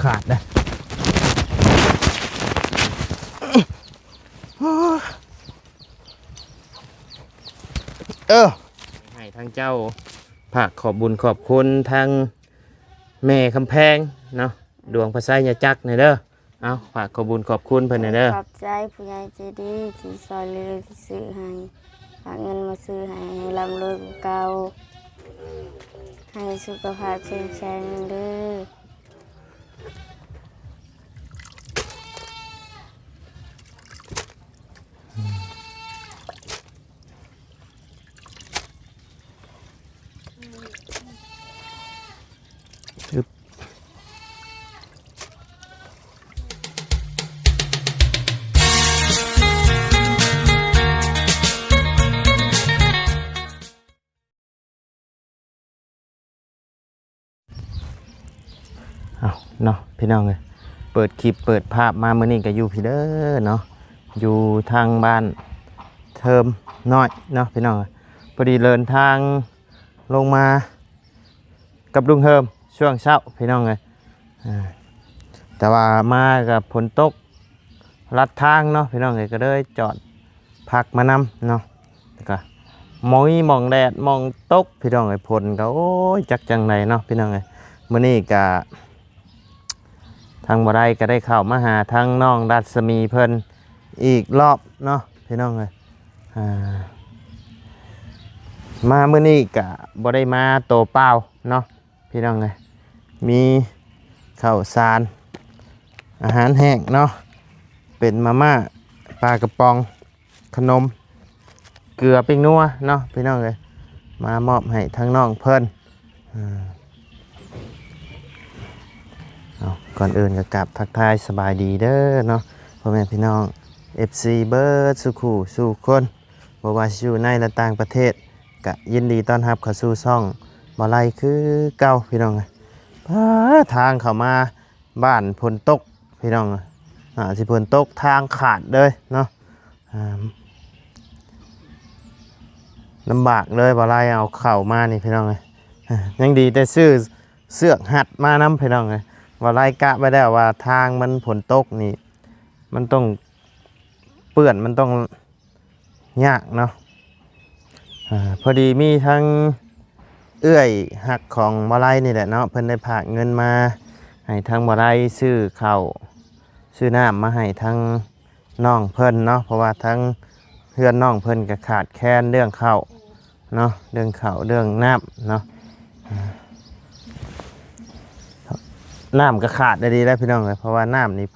ขาดนะให้ทางเจ้าฝากขอบบุญขอบคุณทางแม่คำแพงเนาะดวงพระไสยจักรในเด้อเอาฝากขอบบุญขอบคุณเพิ่นในเด้อขอบใจผู้ใหญ่ใจดีที่ซอยเหลือที่ซื้อให้ฝากเงินมาซื้อให้ร่ำรวยกว่าเก่าให้สุขภาพแข็งแรงเด้อเอาเนาะพี่น้องเลยเปิดคลิปเปิดภาพมาเมื่อนี้ก็อยู่พี่เด้อเนาะอยู่ทางบ้านเทิมน้อยเนาะพี่น้องพอดีเดินทางลงมากับลุงเฮิมช่วงเช้าพี่น้องเลยแต่ว่ามากับฝนตกลัดทางเนาะพี่น้องเลยก็เลยจอดพักมานำเนาะแล้วก็มองแดดมองตกพี่น้องเลยฝนก็โอ้ยจักจังไหนเนาะพี่น้องเลยมื้อนี้ก็ทางบ่ได้ก็ได้เข้ามาหาทางน้องรัศมีเพิ่นอีกรอบเนาะพี่น้องเลยมามื้อนี้ก็บ่ได้มาโตเปล่าเนาะพี่น้องเลยมีข้าวสารอาหารแห้งเนาะเป็นมาม่าปลากระป๋องขนมเกลือปิ้งนัวเนาะพี่น้องเลยมามอบให้ทางน้องเพิ่นก่อนอื่นก็กลับทักทายสบายดีเด้อเนาะพ่อแม่พี่น้อง FC เบิร์ดสุขูสู่คนบ่ว่าอยู่ในและต่างประเทศก็ยินดีต้อนรับเข้าสู่ช่องบ่ไล่คือเก่าพี่น้องทางเข้ามาบ้านฝนตกพี่น้องสิฝนตกทางขาดเลยเนาะลำบากเลยบ่ไล่เอาเข่ามานี่พี่น้องยังดีแต่ซื้อเสือกหัดมาน้ำพี่น้องว่าไล่กะไปได้ว่าทางมันฝนตกนี่มันต้องเปื้อนมันต้องยากเนาะพอดีมีทั้งเอื้อยหักของบ่ไล่นี่แหละเนาะเพิ่นได้ฝากเงินมาให้ทางบ่ไล่ซื้อข้าวซื้อน้ำมาให้ทางน้องเพิ่นเนาะเพราะว่าทั้งเพื่อนน้องเพิ่นก็ขาดแคลนเรื่องข้าวเนาะเรื่องข้าวเรื่องน้ำเนาะน้ำก็ขาดได้ดีแล้วพี่น้องเลยเพราะว่าน้ำนี่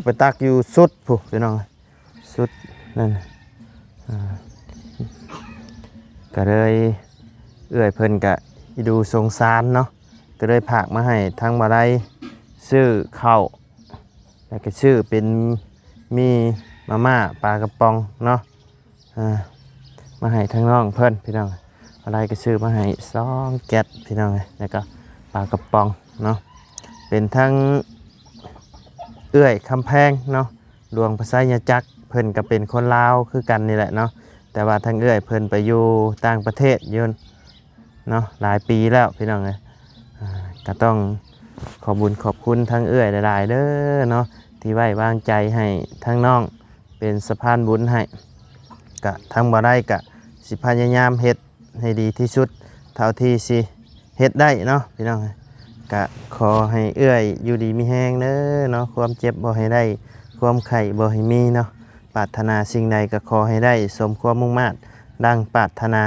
ไปตักอยู่สุดผู้พี่น้องสุดนั่นก็เลยเอื้อยเพิ่นก็ดูสงสารเนาะก็เลยผากมาให้ทางบ่ได้ซื้อข้าวแล้วก็ซื้อเป็นมีมาม่าปลากระป๋องเนาะมาให้ทางน้องเพิ่นพี่น้องอะไรก็ซื้อมาให้2 แก๊สพี่น้องเลยแล้วก็ปลากระป๋องเนาะเป็นทั้งเอื้อยคำแพงเนาะดวงพระไสยจักรเพิ่นก็เป็นคนลาวคือกันนี่แหละเนาะแต่ว่าทั้งเอื้อยเพิ่นไปอยู่ต่างประเทศยืนเนาะหลายปีแล้วพี่น้องเลยก็ต้องขอบุญขอบคุณทั้งเอื้อยหลายๆเด้อเนาะที่ไว้วางใจให้ทั้งน้องเป็นสะพานบุญให้กะทั้งบ่ได้กะสิพยายามเฮ็ดให้ดีที่สุดเท่าที่สิเฮ็ดได้เนาะพี่น้องกะขอให้เอื้อยอยู่ดีมีแห้งเด้อเนาะความเจ็บบ่ให้ได้ความไข้บ่ให้มีเนาะปรารถนาสิ่งใดก็ขอให้ได้สมความมุ่งมั่นดังปรารถนา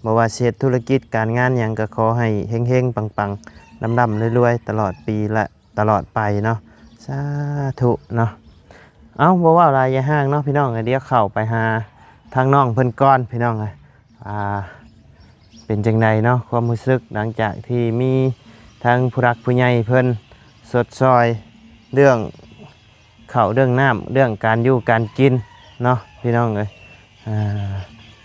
บ่ว่าเฮ็ดธุรกิจการงานหยังก็ขอให้เฮงๆปังๆดำๆรวยๆตลอดปีและตลอดไปเนาะสาธุเนาะเอาบ่ว่าอะไรอย่าห่างเนาะพี่น้องเดี๋ยวเข้าไปหาทางน้องเพิ่นก่อนพี่น้องเป็นจังใดเนาะความรู้สึกหลังจากที่มีทางผู้รักผู้ใหญ่เพิ่นสดซอยเรื่องข้าวเรื่องน้ำเรื่องการอยู่การกินเนาะพี่น้องเอ้ย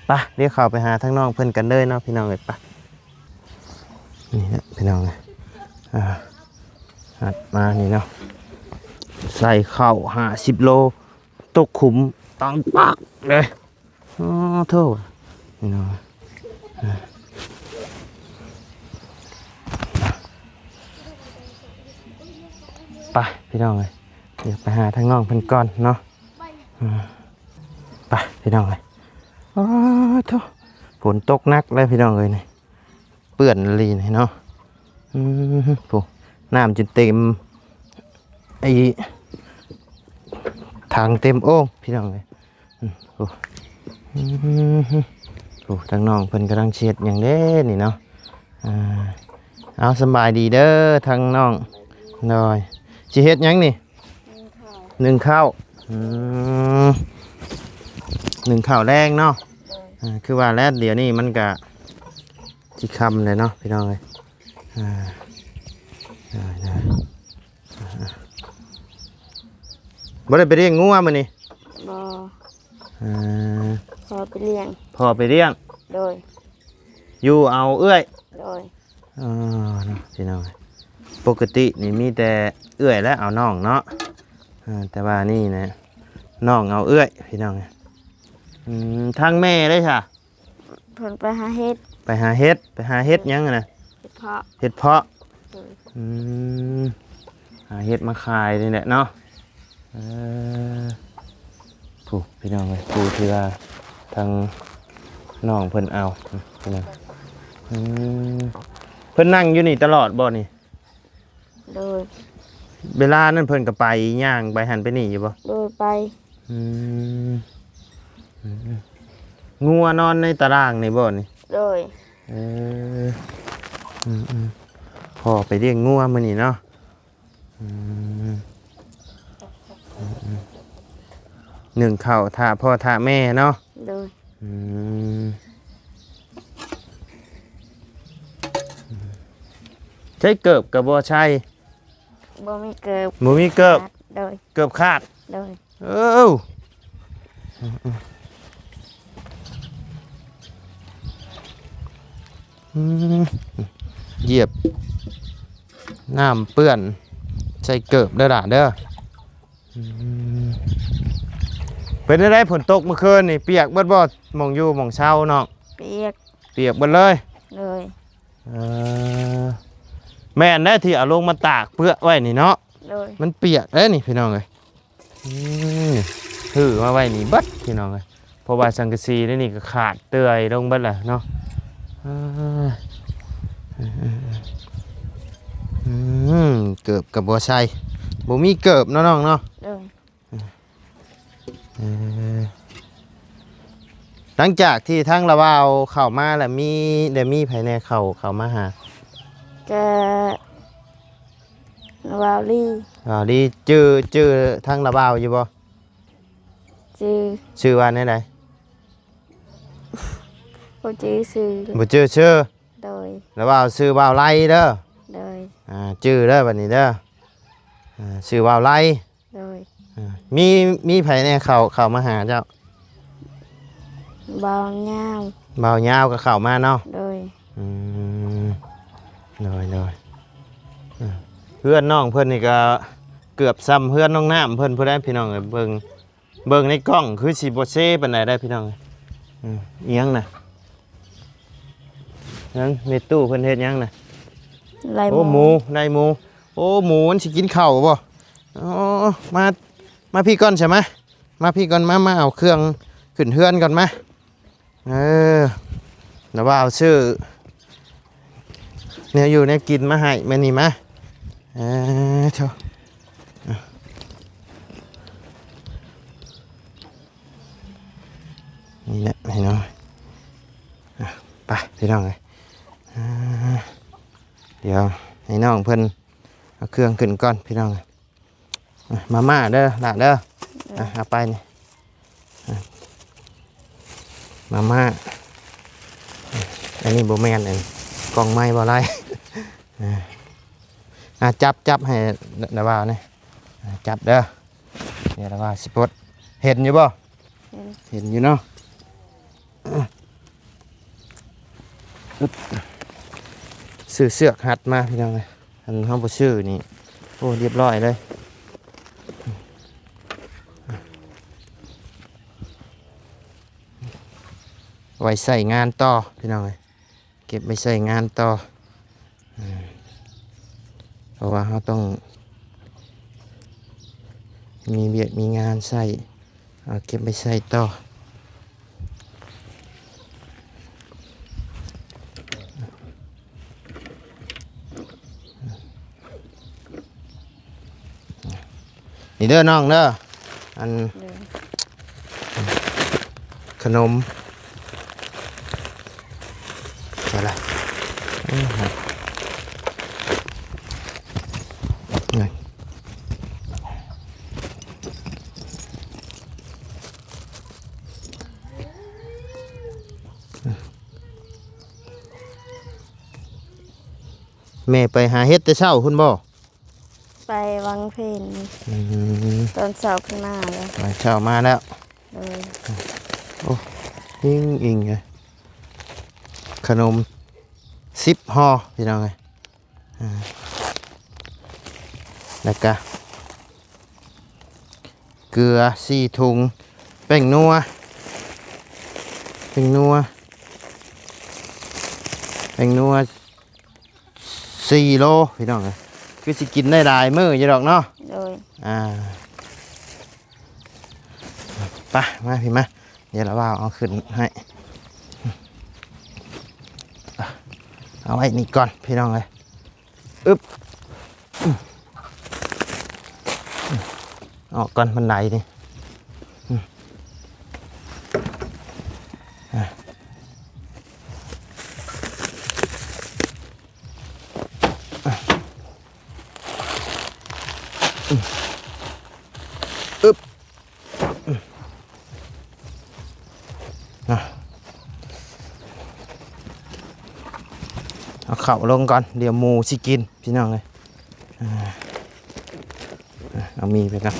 ไปเดี๋ยวเข้าไปหาทางน้องเพิ่นกันเลยเนาะพี่น้องเอ้ยไปนี่นะพี่น้องเอ้ยหัดมานี่เนาะใส่ข้าว50 โลตกขุมตังปากเลยโทษนี่เนาะ ไปพี่น้องเลยเดี๋ยวไปหาทางน้องเพิ่นก่อนเนาะไปพี่น้องเลยโอ้โธ่ฝนตกหนักเลยพี่น้องเลยนี่เปื้อนลีนเนาะโอ้น้ำจนเต็มไอ้ทางเต็มโอ่งพี่น้องเลยโอ้โอ้ทางน้องเพิ่นกำลังเช็ดอย่างเด้นี่เนาะเอาสบายดีเด้อทางน้องหน่อยสิเฮ็ดหยังนี่หนึ่งข้าวหนึ่งข้าวแรงเนาะคือว่าแล้วเดี๋ยวนี้มันก็สิค่ำเลยเนาะพี่น้องเลยบ่ได้ไปเลี้ยงงัวมื้อนี้บ่พอไปเลี้ยงพอไปเลี้ยงโดยอยู่เอาเอื้อยโดยเนาะพี่น้องปกตินี่มีแต่เอื้อยและเอาน้องเนาะแต่ว่านี่นะน้องเอาเอื้อยพี่น้องทางแม่ได้ค่ะเพิ่นไปหาเฮ็ดไปหาเฮ็ดยังนะเฮ็ดเพาะหาเฮ็ดมาขายนี่แหละเนาะถูกพี่น้องเลยดูที่ว่าทางน้องเพิ่นเอาพี่น้องเพิ่นนั่งอยู่นี่ตลอดบ่นี่โดยเวลานั้นเพิ่นก็ไปย่างไปหันไปนี่อยู่บ่โดยไปงัวนอนในตารางนี่บ่นี่โดยพอไปเลี้ยงงัวมื้อนี้เนาะหนึ่งข้าวท่าพ่อท่าแม่เนาะโดยใช้เกิบกับบ่ใช่บ่มีเกิบโดยเกิบขาดโดยเหยียบน้ำเปื้อนใส่เกิบเด้อล่ะเด้อเป็นได้ฝนตกเมื่อคืนนี่เปียกเบิดบ่มองอยู่มองเช้าเนาะเปียกเบิดเลยแม่นได้ที่เอาลงมาตากเปื้อไว้นี่เนาะมันเปียกเด้นี่พี่น้องเอ้ยถือมาไว้นี่เบิดพี่น้องเอ้ยเพราะว่าสังกะสีนี่ก็ขาดเตื่อยลงเบิดล่ะเนาะเกิบกับบัวไซบ่มีเกิบเนาะน้องเนาะหลังจากที่ทั้งระวาวเข้ามาแล้วมีภายในเข้ามาหาจะวาวลี่จื้อทั้งระวาวอยู่บ่ชื่อว่าแนวใดบ่จื้อชื่อโดยระวาวชื่อวาวไล่เด้อโดยจื้อเด้อบัดนี้เด้อชื่อวาวไล่โดยมีไผเนี่ยเข้ามาหาเจ้าเบาเงาก็เข้ามาเนาะโดยเพื่อนน้องเพื่อนนี่ก็เกือบซ้ำเพื่อนน้องน้ำเพื่อนผู้ใดพี่น้องเบิ่งในกล้องคือสิบ่เซ่ปานใดได้พี่น้องเอียงน่ะยังเมตู้เพิ่นเฮ็ดยังน่ะโอ้หมูได้หมูโอ้หมูมันสิกินข้าวบ่อ๋อมาพี่ก่อนใช่ไหมมาพี่ก่อนมาเอาเครื่องขึ้นเฮือนก่อนมาแล้วว่าเอาชื่อเนี่ยอยู่เนี่ยกินมาให้มานี่มาเถอะนี่แหละพี่น้องไปพี่น้องเลยเดี๋ยวให้น้องเพิ่นเอาเครื่องขึ้นก่อนพี่น้องมาม่าเด้อหลานเด้อเอาไปนี่มาม่าอันนี้โบแมนอันกล่องไม้บ่ไรจับให้ดาวาเนี่ยจับเด้อเดี๋ยวดาวาสิปดเห็นอยู่บ่เห็นอยู่เนาะซื้อเสือกหัดมาพี่น้องเลยอันเขาบ่ซื้อนี่โอ้เรียบร้อยเลยไว้ใส่งานต่อพี่น้องเลยเก็บไปใส่งานต่อเพราะว่าเขาต้อง มีเบียดมีงานใส่เอาเก็บไปใส่ต่อนี่เด้อน้องเด้ออัน โดย ขนมอะไรนี่แม่ไปหาเฮ็ดแต่เช้าคุณบ่ ไปวังเพน อืม ตอนเช้าขึ้นมาเลย ไปเช้ามาแล้ว โดย อิงไงขนม10ห่อพี่น้องไงแล้วก็เกลือ4ถุงแป้งนัว4โลพี่น้องไงคือสิกินได้หลายมื้ออยู่ดอกเนาะ โดย ไปมาพี่มาเดี๋ยวเราเอาขึ้นให้เอาไว้นี่ก่อนพี่น้องเลยอึ๊บออกก่อนบันไดนี่อึ๊บเอาเข่าลงก่อนเดี๋ยวหมูสิกินพี่น้องเลยเอามีไปกัน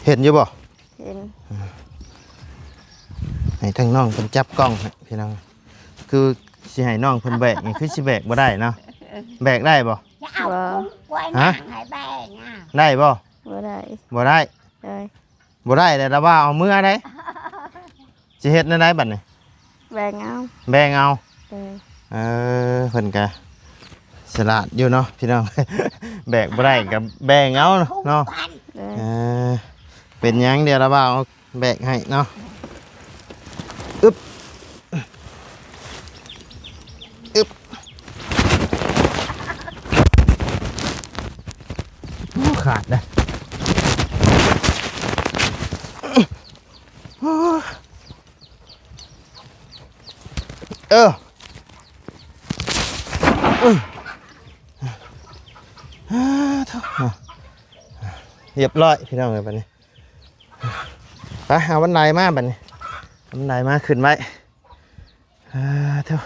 เห็นอยู่บ่ เห็น ให้ทั้งน้องเพิ่นจับกล้องให้พี่น้องคือสิให้น้องเพิ่นแบกนี่คือสิแบกบ่ได้เนาะแบกได้บ่ จะเอากล้วยหนังให้แบ่งอ่ะ ได้บ่ บ่ได้ บ่ได้ เลย บ่ได้แต่ละว่าเอามือได้สิเฮ็ดแนวใดบัดนี้ แบ่งเอา แบ่งเอา เลย เพิ่นก็ฉลาดอยู่เนาะพี่น้อง แบกบ่ได้ก็แบ่งเอาเนาะ พัน เลย เป็นหยังเดี๋ยวละว่าเอาแบกให้เนาะอึ๊บอึ๊บขาดนะเรียบร้อยพี่น้องเลยบัดนี้ไปเอาบันไดมาบัดนี้เอาบันไดมาขึ้นไว้เท่า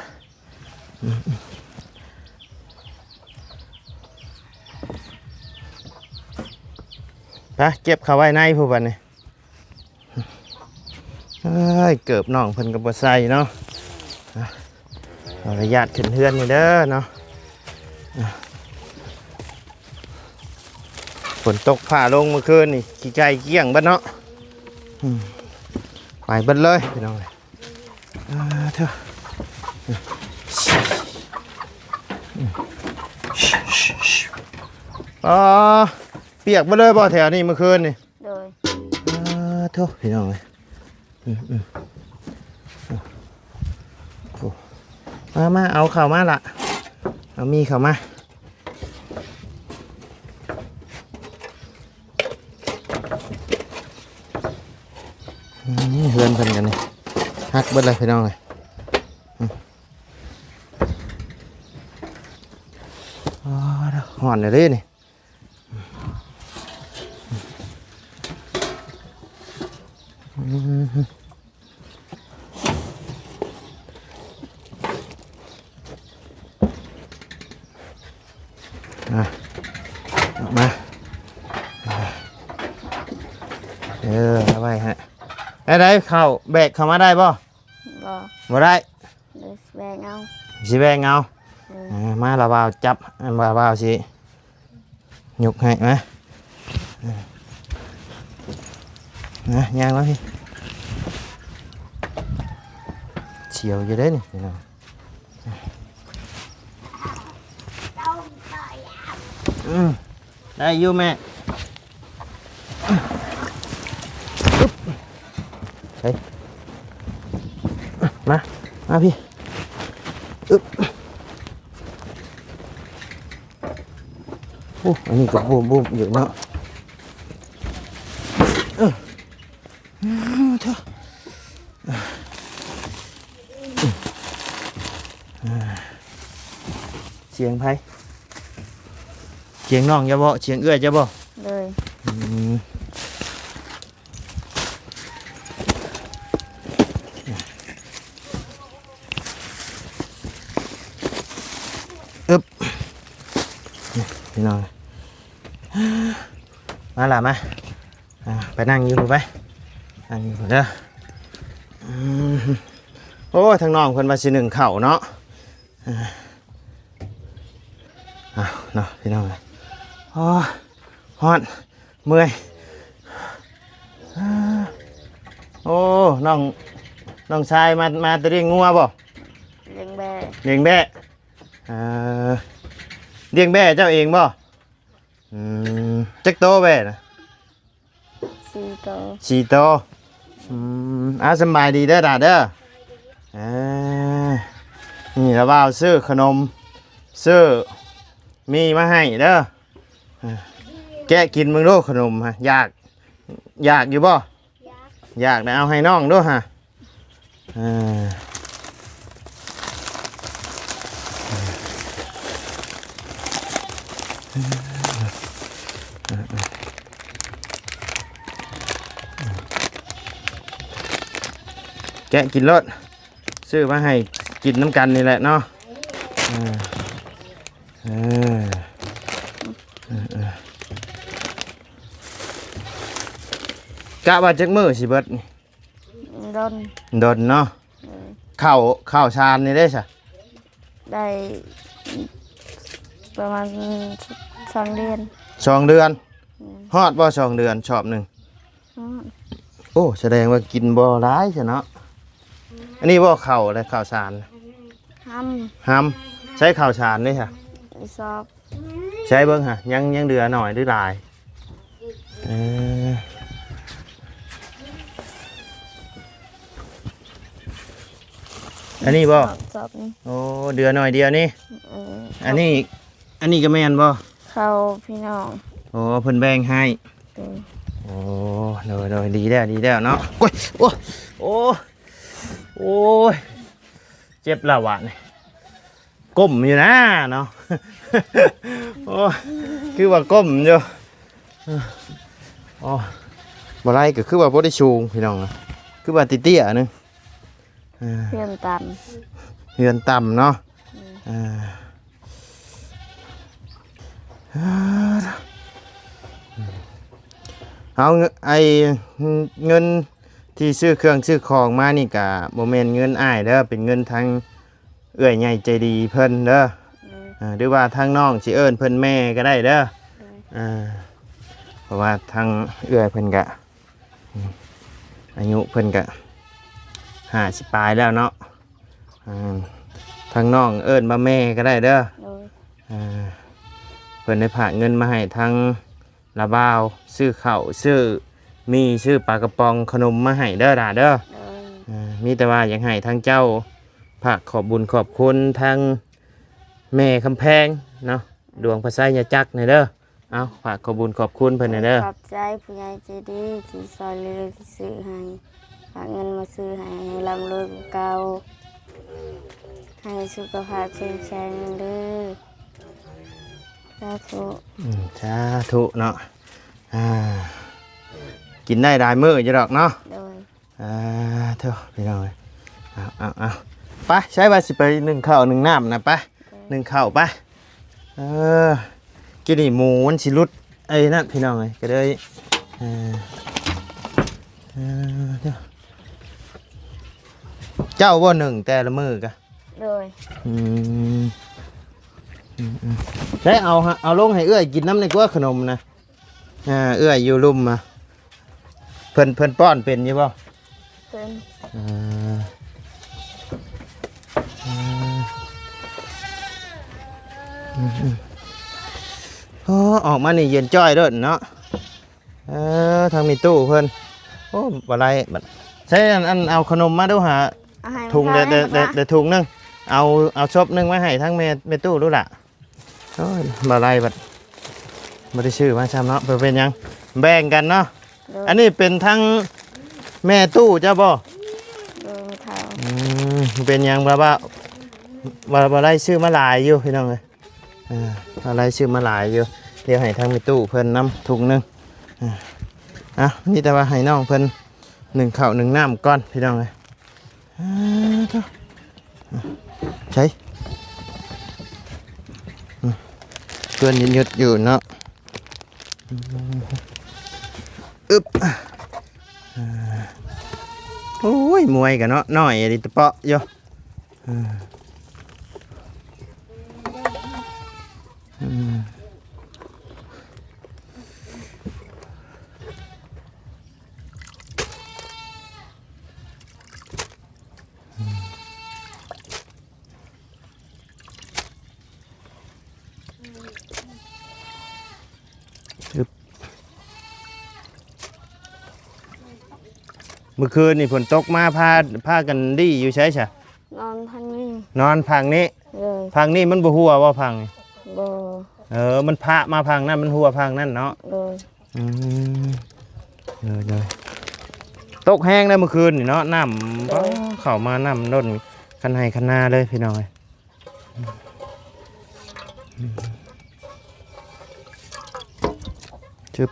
ไปเก็บเขาไว้ในผู้บัดนี้เกือบน้องเพิ่นกับบ่ใส่เนาะเอาระยะขึ้นเฮือนนี่เด้อเนาะฝนตกผ่าลงเมื่อคืนนี่ขี้ไก่เกี้ยงเบัดเนาะไปเบัดเลยพี่น้องเลยเถอะเปียกมาเลยบ่แถวนี้เมื่อคืนนี่ โดย เถอะพี่น้องเลยมาเอาเข่ามาละเอามีเข่ามาเฮือนเพิ่นกันนี่ฮักเบิดเลยพี่น้องเลยห่อนเลยนี่มาเอาไว้ฮะได้เข้าแบกเข้ามาได้ป่ะ บ่ บ่ได้ เลยแบ่งเอา สิแบกเอา เลย มาละบ่าวจับบ่าวสิยกให้ไหม นะย่างแล้วพี่เฉียวอยู่เด้นี่พี่น้องได้อยู่แม่อึ๊บเฮ้ยมาพี่อึ๊บโอ้อันนี้ก็บูมอยู่เนาะเถอะเสียงไผเสียงน้องจะบ่เสียงเอื้อยจะบ่ เลย อึ๊บพี่น้องมาล่ะมาไปนั่งอยู่ไปนั่งอยู่เด้อโอ้ยทางน้องคนมาสิหนึ่งเข่าเนาะเนาะพี่น้องโอ้ฮอนเมื่อยโอ้น้องชายมาตะเรียงงัวบ่ เลี้ยงแบะ เลี้ยงแบะเลี้ยงแบะเจ้าเองบ่จักโตแบะนะ 4 ตัว 4 โตสบายดีเด้อดาเด้อนี่ระบ่าวซื้อขนมซื้อมีมาให้เด้อแกะกินมึงดูขนมฮะอยากอยู่บ่อยากนะเอาให้น้องด้วยฮะแกะกินรสซื้อมาให้กินน้ำกันนี่แหละเนาะกะว่าจักมื้อสิเบิดนี่ ดน เนาะข้าวชานนี่ได้ซะ ได้ประมาณ2 เดือน 2 เดือนฮอดบ่2 เดือนชอบหนึ่งโอ้แสดงว่ากินบ่ร้ายใช่เนาะอันนี้บ่ข้าวอะไรข้าวชาน ห้ ใช้ข้าวชานนี่ค่ะ ำสอบ ใช้เบิ่งฮะยังเดือหน่อยหรือหลายอันนี้บ่ สอบนี่ โอ้เดือหน่อยเดียวนี่อันนี้ก็แม่นบ่ เข้าพี่น้อง โอ้เพิ่นแบ่งให้ เออ โอ้โดยดีแล้วเนาะโอ้ยเจ็บละหวานก้มอยู่นะเนาะ โอ้คือว่าก้มอยู่โอ้บ่ไรก็คือว่าบ่ได้ชูงพี่น้องนะคือว่าเตี้ยๆนึง เพื่อนตัน เฮือนต่ำเนาะเอาเงินที่ซื้อเครื่องซื้อของมานี่กะโมเมนต์เงินอ้ายเด้อเป็นเงินทางเอื้อยใหญ่ใจดีเพิ่นเด้อหรือว่าทางน้องสิเอิ้นเพิ่นแม่ก็ได้เด้อเพราะว่าทางเอื้อยเพิ่นกะอายุเพิ่นกะ50 ปลายแล้วเนาะทางน้องเอิ้นมาแม่ก็ได้เด้อเพิ่นได้ฝากเงินมาให้ทางละบ่าวซื้อข้าวซื้อมีซื้อปลากระป๋องขนมมาให้เด้อด่าเด้อมีแต่ว่าอยากให้ทางเจ้าฝากขอบบุญขอบคุณทางแม่คำแพงเนาะดวงพระไสยจักรในเด้อเอาฝากขอบบุญขอบคุณเพิ่นในเด้อ ขอบใจผู้ใหญ่ใจดีที่ซอยเรือที่ซื้อให้ฝากเงินมาซื้อให้ร่ำรวยกว่าเก่าให้สุขภาพแข็งแรงเด้อสาธุ สาธุเนาะกินได้หลายมื้ออยู่ดอกเนาะ โดย เถอะพี่น้องเอาไปใช้บาสิไปนึ่งข้าวนึ่งน้ำนะไปนึ่งข้าวไปกินนี่หมูมันสิรุดไอ้นั่นพี่น้องเลยก็เลยเจ้าว่าหนึ่งแต่ละมือกะ โดย ได้เอาลงให้เอื้อยกินน้ำในกว่าขนมนะเอื้อยอยู่ลุ่มมา เพิ่นป้อนเป็นอยู่บ่ เป็น อืมอืมอืมอืมโอ้ออกมานี่เย็นจ้อยเด้อเนาะทางมีตู้เพิ่นโอ้บ่ไรบัดใช้อันเอาขนมมาดูหา เอาให้ ถุงเด มัน เด ได้ เดถุงนึงเอาชบนึงไว้ให้ทั้งแม่ตู้ดูล่ะโอ้ยบ่ไรบัดบ่ได้ชื่อมาซ้ำเนาะเพิ่นเป็นหยังแบ่งกันเนาะ โดย อันนี้เป็นทั้งแม่ตู้เจ้าบ่ โดยไม่เท่า เป็นหยังบ่ไรชื่อมาหลายอยู่พี่น้องเอ้ยบ่ไรชื่อมาหลายอยู่เดี๋ยวให้ทั้งแม่ตู้เพิ่นนำถุงนึงนี่แต่ว่าให้น้องเพิ่น1ข้าว1น้ำก่อนพี่น้องเอ้ยใช่เพื่อนยืดอยู่เนาะอึบโอ้ยมวยกันเนาะน้อยดิตะเปาะอยู่เมื่อคืนนี่ฝนตกมาพากันดีอยู่ใช่ใช่ นอนพันนี่ นอนพังนี้ เลย พังนี้มันบ่หัวว่าพังนี่ โบ มันพระมาพังนั่นมันหัวพังนั่นเนาะ เลย เลยตกแห้งได้เมื่อคืนนี่เนาะน้ำเข้ามาน้ำล้นคันให้คันนาเลยพี่น้องชึบ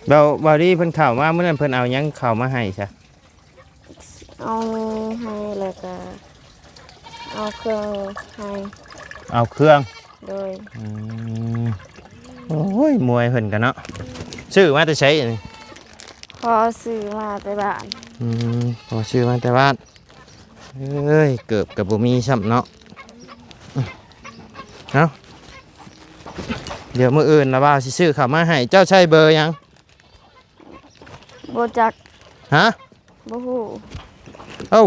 เบาดีเพิ่นข่าวมาเมื่อนั้นเพิ่นเอาหยังข่าวมาให้ใช่ เอามีให้แล้วก็เอาเครื่องให้ เอาเครื่อง โดย โอ้ยมวยเพิ่นกันเนาะชื่อมาแต่ใช้อันนี้ พอซื้อมาแต่บ้าน พอชื่อมาแต่บ้านเอ้ยเกือบกับบ่มีซ้ำเนาะเนาะเดี๋ยวมื้ออื่นนะบ่าวสิซื้อข้าวมาให้เจ้าใช้เบอร์หยัง โบจัก ฮะ โบหู เอ้า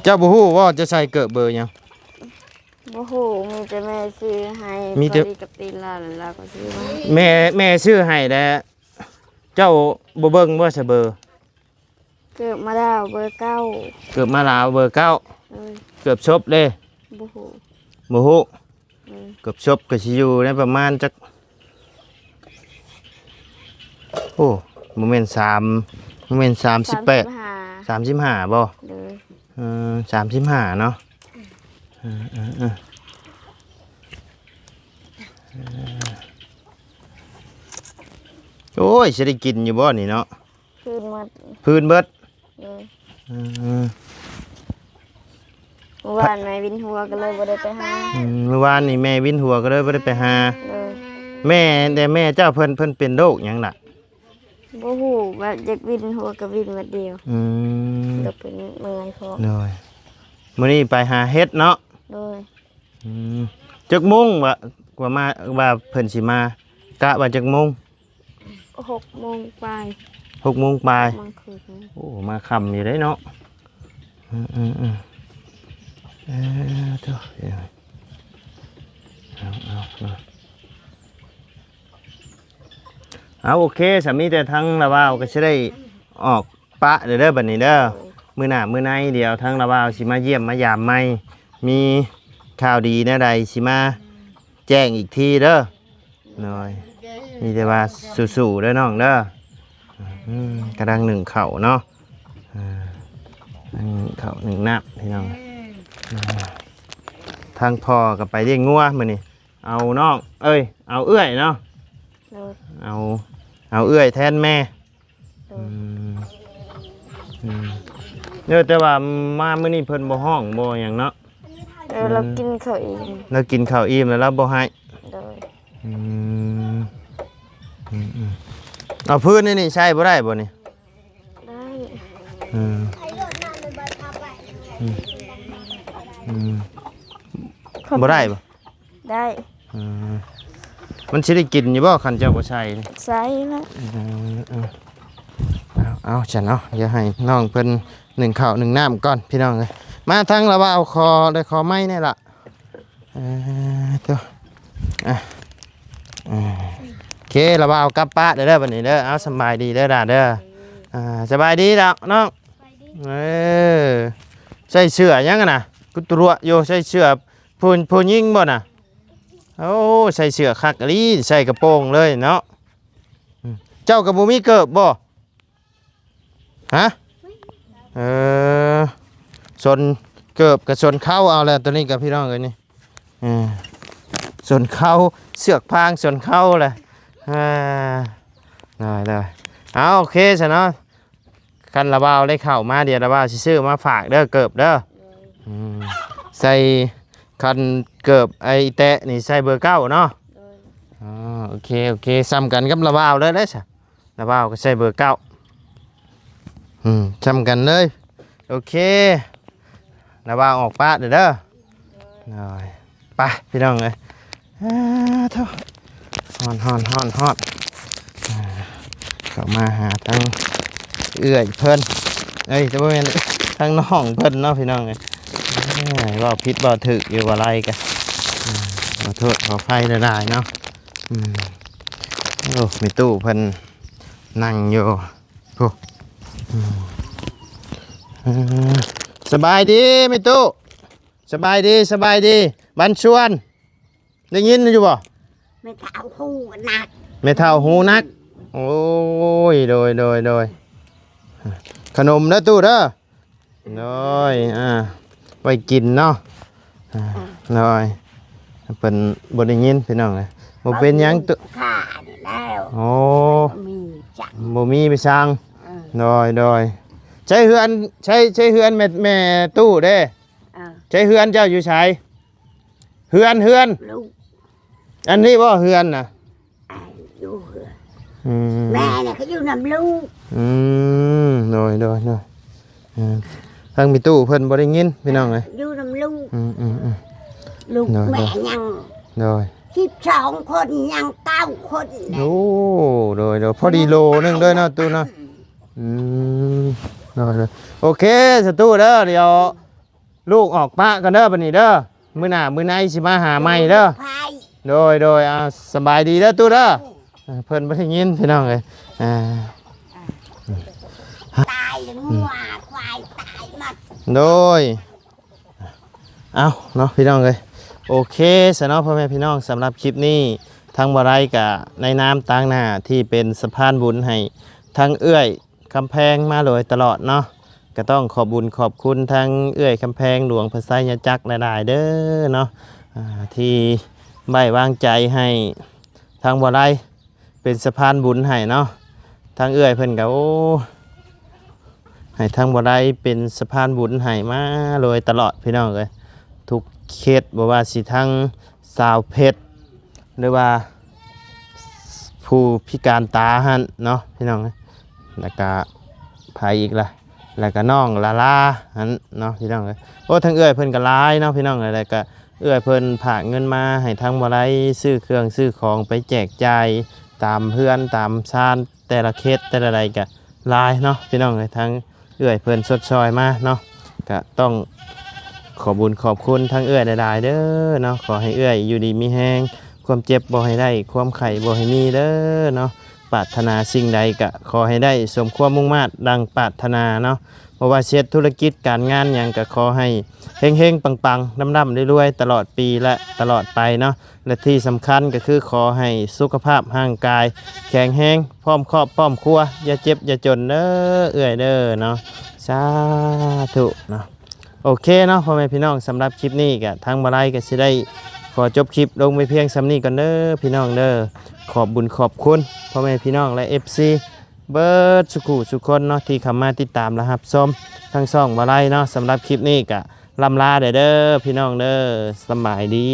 เจ้าบ่ฮู้ว่าจะใส่เกิดเบอร์หยัง โบหูมีแต่แม่ซื้อให้ มีแต่ พอดีกับตีนลาแล้วก็ซื้อมา แม่ชื่อให้แล้วเจ้าบ่เบิ่งว่าใช่เบอร์ เกิดมาแล้วเบอร์เก้า เกือบมาลาวเบอร์9 เลย เกือบชบเลย โบหู บ่ฮู้ เลย เกือบชบก็สิอยู่ในประมาณจักโอ้โมเมนต์38 35บ่ เลย 35เนาะโอ้ยสิได้กินอยู่บ่นี่เนาะ คืนหมด พื้นเบิด เลย อืม เมื่อวานแม่วินหัวก็เลยบ่ได้ไปหา เมื่อวานนี่แม่วินหัวก็เลยบ่ได้ไปหา เลย แม่แต่แม่เจ้าเพิ่นเป็นโรคหยังล่ะ โบหูว่าอยากวินหัวกับวินมาเดียว อืม เดี๋ยวเป็นเมื่อยพอ เลยมื้อนี้ไปหาเฮ็ดเนาะ เลย จักโมงว่ามาว่าเพิ่นสิมากะว่าจักโมง 6 โมงไป 6 โมงปลาย มันคืน โอ้มาค่ำอยู่ได้เนาะเถอะเอาโอเคสามีแต่ทั้งละว่าวก็จะได้ออกปะเด้อบัดนี้เด้อมื้อหน้ามื้อในเดียวทั้งละว่าวสิมาเยี่ยมมายามใหม่มีข่าวดีแนวใดสิมาแจ้งอีกทีเด้อหน่อยมีแต่ว่าสู้ๆเด้อน้องเด้อกระดังหนึ่งเข่าเนาะเข่าหนึ่งนับพี่น้องทางพ่อกับไปเลี้ยงงัวมื้อนี้เอาน้องเอ้ยเอาเอื้อยเนาะ เลย เอาเอื้อยแทนแม่ เลย แต่ว่ามามื้อนี้เพิ่นบ่ห้องบ่หยังเนาะ เดี๋ยวเรากินข้าวอีก เรากินข้าวอิ่มแล้วเราบ่ให้ เลย เอาพื้นนี่ใช้บ่ได้บ่นี่ ได้ อืมอืมอืมบ่ได้บ่ ได้ อืมมันสิได้กินอยู่บ่คันเจ้าบ่ใช่นี่ ใส่แล้ว เอาฉันเนาะอย่าให้น้องเพิ่นหนึ่งข้าวหนึ่งน้ำก่อนพี่น้องเลยมาทั้งระว่าเอาคอได้คอไม้นี่ล่ะตัวอ่ะโอเคระว่าเอากลับป้าเด้อบัดนี้เด้อเอาสบายดีเด้อด่าเด้อสบายดีแล้วน้องใส่เสื้อยังน่ะกุตรัวโยใส่เสื้อพูนยิงบ่น่ะโอ้ใส่เสื้อคักอีใส่กระโปรงเลยเนาะเจ้ากับบ่มีเกิบบ่ฮะส่วนเกือบกับส่วนเข้าเอาแล้วตัวนี้กับพี่น้องเลยนี่ส่วนเข้าเสือกพางส่วนเข้าเลยได้เอาโอเคสิเนาะคันระบาวได้เข้ามาเดี๋ยวระบาวซื้อมาฝากเด้อเกือบเด้อใส่คันเกือบไอแตะนี่ใส่เบอร์9เนาะโอเคซ้ำกันกับระบาวเลยได้สิระบาวก็ใส่เบอร์9จำกันเลยโอเคระบาออกป้าเด้อไปพี่น้องเลยเท่าฮอนเข้ามาหาทั้งเอื้อยเพิ่นจะเป็นทั้งน้องเพิ่นเนาะพี่น้องเลยว่าพิษว่าถึกอยู่อะไรกันขอโทษขอไฟได้เนาะโอ้มีตู้เพิ่นนั่งอยู่สบายดีไม่ตู้สบายดีบันชวนได้ยินอยู่บ่ ไม่เท่าหูนัก ไม่เท่าหูนักโอ้ยโดยขนมนะตู้เด้อไว้กินเนาะเป็นบ่ได้ยินพี่น้องเลยบ่เป็นหยังตู้ขาดแล้ว โอ้ มีจัง บ่มีไปสั่งโดยใช้เฮือนใช้แม่ตู้เด้ใช้เฮือนเจ้าอยู่ใช้เฮือนลูกอันนี้บ่เฮือนน่ะอยู่เฮือนแม่เนี่ยเขาอยู่นำลูกโดยทางมีตู้เพิ่นบ่ได้ยินพี่น้องเลยอยู่นำลูกลูกแม่ยังโดย12 คนยัง9 คนโอ้โดยพอดีโลนึงด้วยเนาะตู้เนาะโอเคสตู้เด้อเดี๋ยวลูกออกปะกันเด้อบัดนี้เด้อมื้อหน้ามื้อไหนสิมาหาใหม่เด้อโดยสบายดีเด้อตู้เด้อเพิ่นบ่ได้ยินพี่น้องเอ้ยตายงัวควายตายหมดโดยเอาเนาะพี่น้องเอ้ยโอเคสำหรับพ่อแม่พี่น้องสำหรับคลิปนี้ทั้งบ่ไรกะในน้ำต่างหน้าที่เป็นสะพานบุญให้ทั้งเอื้อยคำแพงมาเลยตลอดเนาะก็ต้องขอบบุญขอบคุณทั้งเอื้อยคำแพงหลวงพระไสยจักรหลายๆเด้อเนาะที่ใบวางใจให้ทางบ่ไรเป็นสะพานบุญให้เนาะทางเอื้อยเพิ่นก็โอ้ให้ทางบ่ไรเป็นสะพานบุญให้มาเลยตลอดพี่น้องเลยทุกเขตบ่ว่าสิทั้งสาวเพชรหรือว่าผู้พิการตาหันเนาะพี่น้องแล้วก็ไผอีกล่ะแล้วก็น้องลาหันเนาะพี่น้องเลยโอ้ทั้งเอื้อยเพิ่นก็หลายเนาะพี่น้องเลยแล้วก็เอื้อยเพิ่นฝากเงินมาให้ทั้งบ่ไรซื้อเครื่องซื้อของไปแจกจ่ายตามเพื่อนตามชานแต่ละเขตแต่ละใดก็หลายเนาะพี่น้องเลยทั้งเอื้อยเพิ่นสดซอยมาเนาะก็ต้องขอบุญขอบคุณทั้งเอื้อยหลายๆเด้อเนาะขอให้เอื้อยอยู่ดีมีแฮงความเจ็บบ่ให้ได้ความไข้บ่ให้มีเด้อเนาะปรารถนาสิ่งใดก็ขอให้ได้สมความมุ่งมา่ดังปรารถนาเนาะเพราะว่าเช็ดธุรกิจการงานอย่างก็ขอให้เฮงๆปังๆดำๆรวยๆตลอดปีและตลอดไปเนาะและที่สำคัญก็คือขอให้สุขภาพร่างกายแข็งแรงพร้อมครอบพร้อมครัวอย่าเจ็บอย่าจนเด้อเอื้อยเด้อเนาะสาธุเนาะโอเคเนาะพ่อแม่พี่น้องสำหรับคลิปนี้ก็ทางบ่ไรก็สิได้ขอจบคลิปลงไปเพียงสำนี้ก่อนเด้อพี่น้องเด้อขอบบุญขอบคุณพ่อแม่พี่น้องและ FC เบิร์ดสุขุสุคนเนาะที่เข้ามาติดตามและรับชมทั้งช่องบ่ไรเนาะสำหรับคลิปนี้ก็ลำลาเด้อพี่น้องเด้อสบายดี